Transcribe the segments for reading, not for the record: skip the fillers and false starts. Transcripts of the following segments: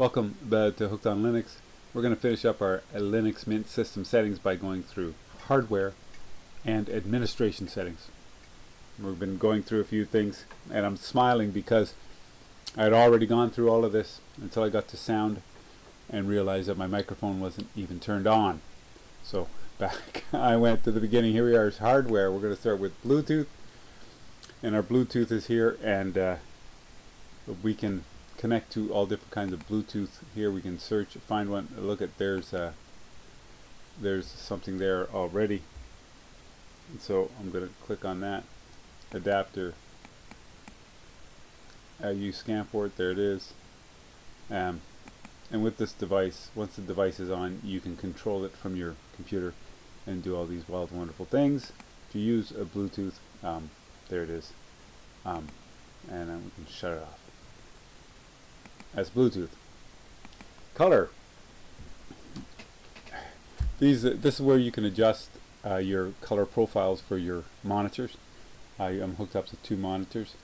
Welcome to Hooked on Linux. We're going to finish up our Linux Mint system settings by going through hardware and administration settings. We've been going through a few things, and I'm smiling because I had already gone through all of this until I got to sound and realized that my microphone wasn't even turned on. So back I went to the beginning. Here we are, hardware. We're going to start with Bluetooth, and our Bluetooth is here, and we can connect to all different kinds of Bluetooth. Here we can search, find one, look at there's something there already, and so I'm going to click on that adapter. Use scan for it. There it is. And with this device, once the device is on, you can control it from your computer and do all these wild and wonderful things. If you use a Bluetooth, there it is, and then we can shut it off. That's Bluetooth. Color. This is where you can adjust your color profiles for your monitors. I'm hooked up to 2 monitors.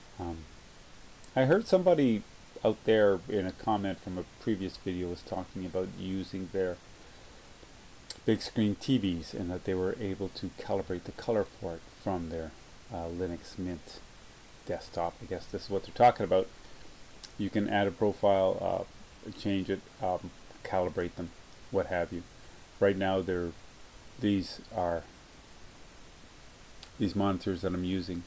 I heard somebody out there in a comment from a previous video was talking about using their big screen TVs, and that they were able to calibrate the color for it from their Linux Mint desktop. I guess this is what they're talking about. You can add a profile, change it, calibrate them, what have you. Right now, these monitors that I'm using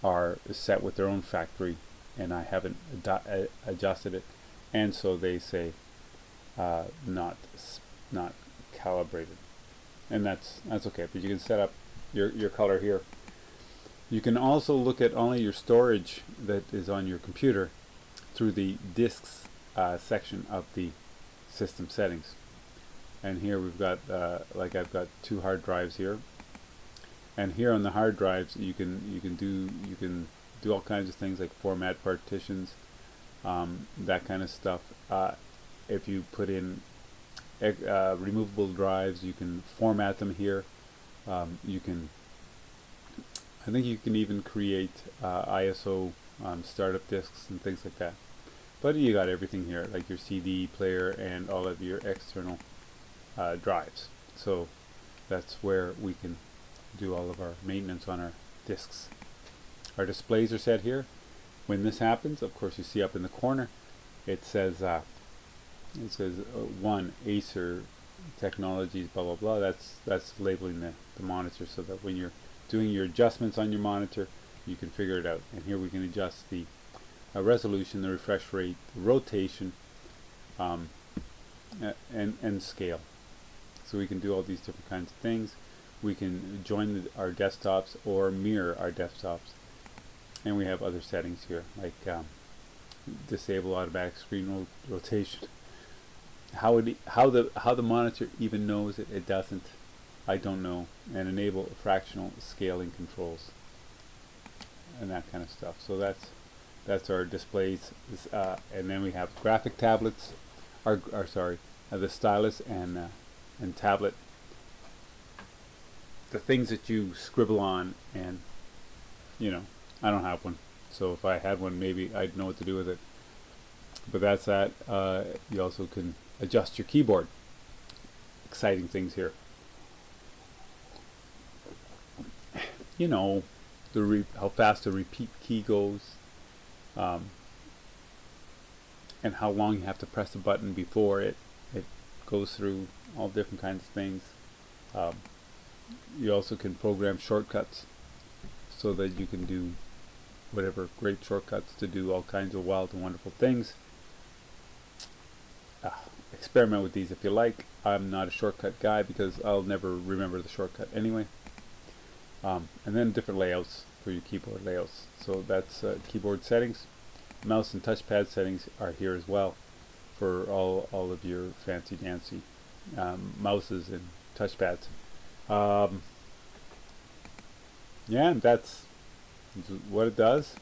are set with their own factory, and I haven't adjusted it, and so they say not calibrated, and that's okay. But you can set up your color here. You can also look at only your storage that is on your computer through the disks section of the system settings. And here we've got like I've got 2 hard drives here, and here on the hard drives you can do all kinds of things like format partitions, that kind of stuff. If you put in removable drives, you can format them here. I think you can even create ISO startup disks and things like that. But you got everything here, like your CD player and all of your external drives. So that's where we can do all of our maintenance on our disks. Our displays are set here. When this happens, of course, you see up in the corner, it says 1 Acer Technologies, blah blah blah. That's labeling the monitor, so that when you're doing your adjustments on your monitor, you can figure it out. And here we can adjust the resolution, the refresh rate, the rotation, and scale. So we can do all these different kinds of things. We can join our desktops or mirror our desktops, and we have other settings here, like disable automatic screen rotation. How the monitor even knows it doesn't, I don't know. And enable fractional scaling controls and that kind of stuff. So that's our displays, and then we have graphic tablets, the stylus and tablet, the things that you scribble on. And I don't have one, so if I had one, maybe I'd know what to do with it. But that's that. You also can adjust your keyboard. Exciting things here. How fast the repeat key goes, and how long you have to press the button before it goes through all different kinds of things. You also can program shortcuts so that you can do whatever great shortcuts to do all kinds of wild and wonderful things. Experiment with these if you like. I'm not a shortcut guy because I'll never remember the shortcut anyway. And then different layouts for your keyboard layouts. So that's keyboard settings. Mouse and touchpad settings are here as well for all of your fancy dancy mouses and touchpads. Yeah, and that's what it does.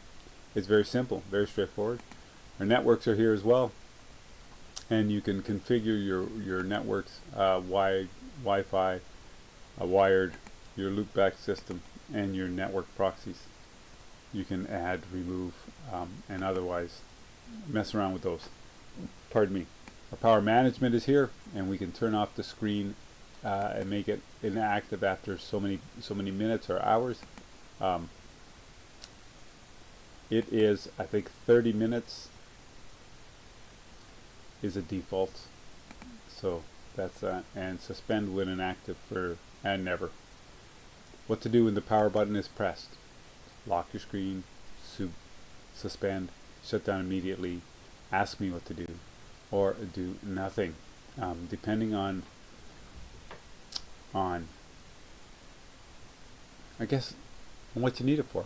It's very simple, very straightforward. Our networks are here as well, and you can configure your networks, Wi-Fi, wired, your loopback system, and your network proxies. You can add, remove, and otherwise mess around with those. Pardon me. Our power management is here, and we can turn off the screen and make it inactive after so many minutes or hours. It is, I think, 30 minutes is a default. So that's and suspend when inactive for and never. What to do when the power button is pressed? Lock your screen, suspend, shut down immediately, ask me what to do, or do nothing, depending on I guess on what you need it for.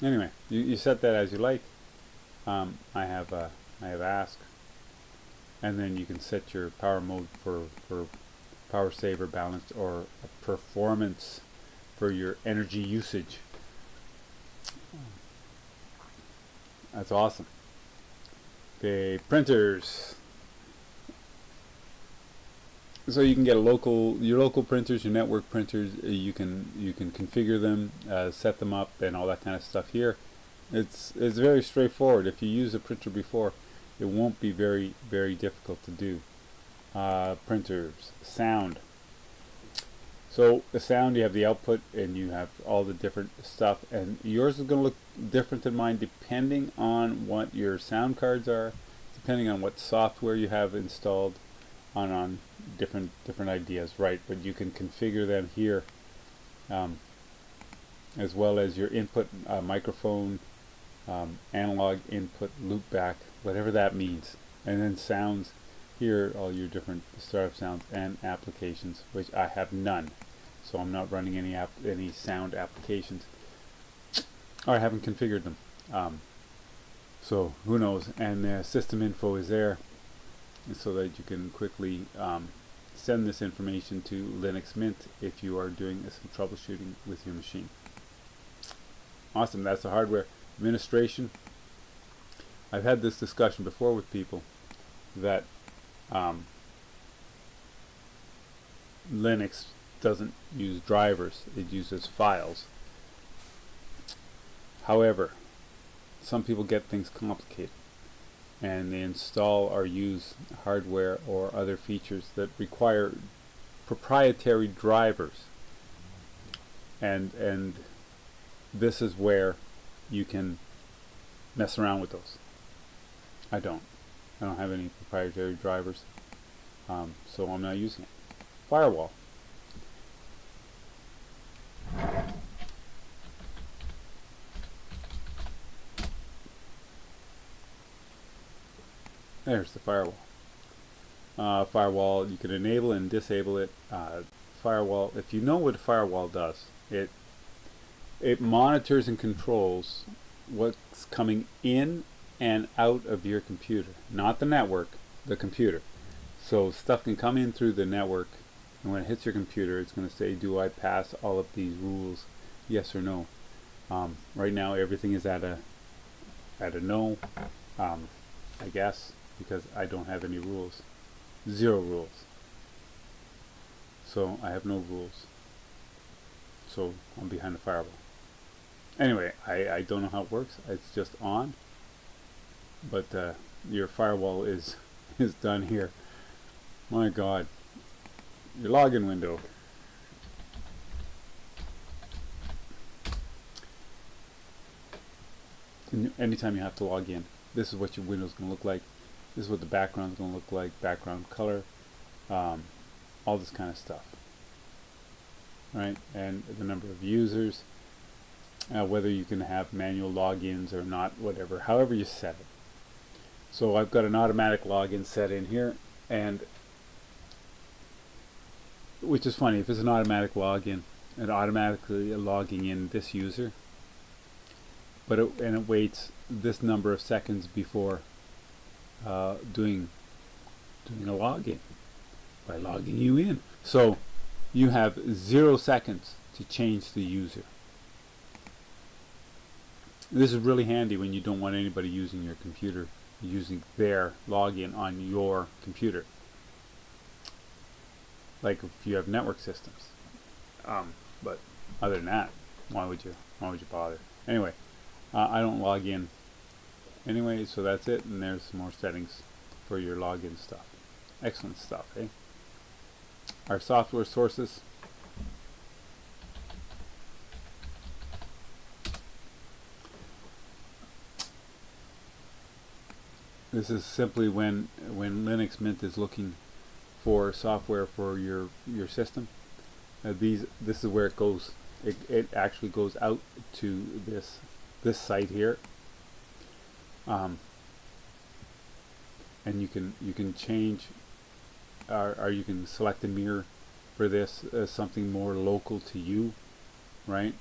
Anyway, you set that as you like. I have ask, and then you can set your power mode for power saver, balanced, or performance for your energy usage. That's awesome. Okay, printers. So you can get your local printers, your network printers. You can configure them, set them up, and all that kind of stuff here. It's very straightforward. If you used a printer before, it won't be very difficult to do. Printers, sound. So the sound, you have the output, and you have all the different stuff, and yours is going to look different than mine depending on what your sound cards are, depending on what software you have installed, on different ideas, right? But you can configure them here, as well as your input, microphone, analog input, loop back, whatever that means, and then sounds. Here all your different startup sounds and applications, which I have none, so I'm not running any sound applications, or I haven't configured them, so who knows. And the system info is there so that you can quickly send this information to Linux Mint if you are doing some troubleshooting with your machine. Awesome. That's the hardware. Administration. I've had this discussion before with people that Linux doesn't use drivers, it uses files. However, some people get things complicated, and they install or use hardware or other features that require proprietary drivers, and this is where you can mess around with those. I don't have any proprietary drivers, so I'm not using it. Firewall. There's the firewall. Firewall, you can enable and disable it. Firewall, if you know what a firewall does, it monitors and controls what's coming in and out of your computer, not the network, the computer. So stuff can come in through the network, and when it hits your computer, it's going to say, do I pass all of these rules, yes or no? Right now everything is at a no, I guess, because I don't have any rules. 0 rules. So I have no rules. So I'm behind the firewall. Anyway, I don't know how it works. It's just on. But your firewall is done here. My God. Your login window. And anytime you have to log in, this is what your window is going to look like. This is what the background is going to look like. Background color. All this kind of stuff. Right? And the number of users. Whether you can have manual logins or not, whatever. However you set it. So I've got an automatic login set in here, and which is funny, if it's an automatic login, it automatically logging in this user, but it waits this number of seconds before doing a login by logging you in. So you have 0 seconds to change the user. This is really handy when you don't want anybody using your computer, using their login on your computer, like if you have network systems. But other than that, why would you bother? Anyway, I don't log in Anyway, so that's it, and there's some more settings for your login stuff. Excellent stuff, eh? Our software sources. This is simply when Linux Mint is looking for software for your system. This is where it goes. It actually goes out to this site here, and you can change, or you can select a mirror for this as something more local to you, right?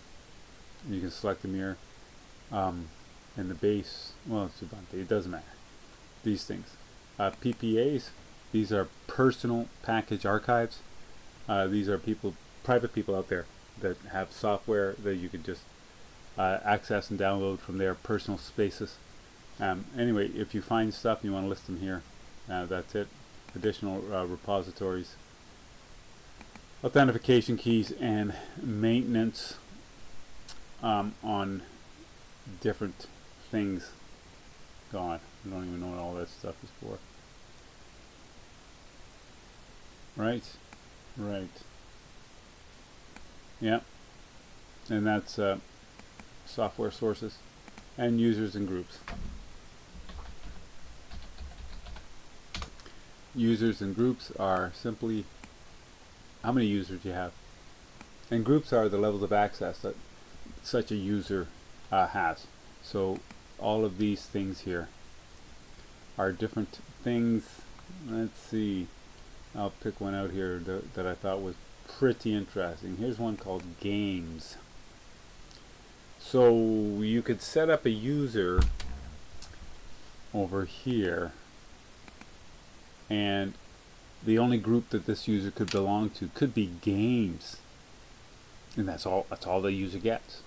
You can select the mirror, and the base. Well, it's Ubuntu. It doesn't matter. These things, PPAs. These are personal package archives. These are private people out there that have software that you can just access and download from their personal spaces. Anyway, if you find stuff and you want to list them here, that's it. Additional repositories, authentication keys, and maintenance on different things. God, I don't even know what all that stuff is for. Right. Yeah, and that's software sources and users and groups. Users and groups are simply how many users you have, and groups are the levels of access that such a user has. So all of these things here are different things. Let's see, I'll pick one out here that I thought was pretty interesting. Here's one called games. So you could set up a user over here, and the only group that this user could belong to could be games, and that's all the user gets.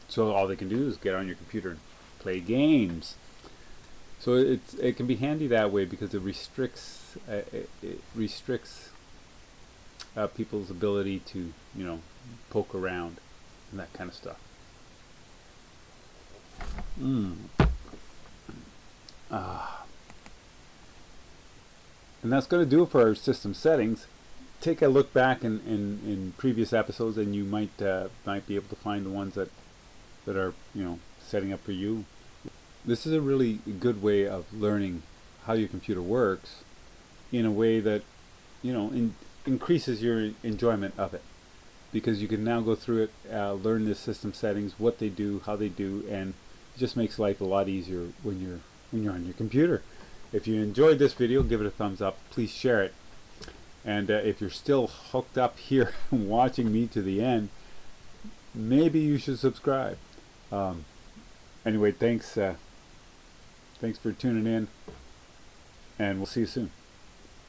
So all they can do is get on your computer and play games. So it can be handy that way, because it restricts people's ability to, poke around and that kind of stuff. And that's going to do it for our system settings. Take a look back in previous episodes, and you might be able to find the ones that are setting up for you. This is a really good way of learning how your computer works in a way that increases your enjoyment of it, because you can now go through it, learn the system settings, what they do, how they do, and it just makes life a lot easier when you're on your computer. If you enjoyed this video, give it a thumbs up. Please share it. And if you're still hooked up here watching me to the end, maybe you should subscribe. Anyway, thanks for tuning in, and we'll see you soon.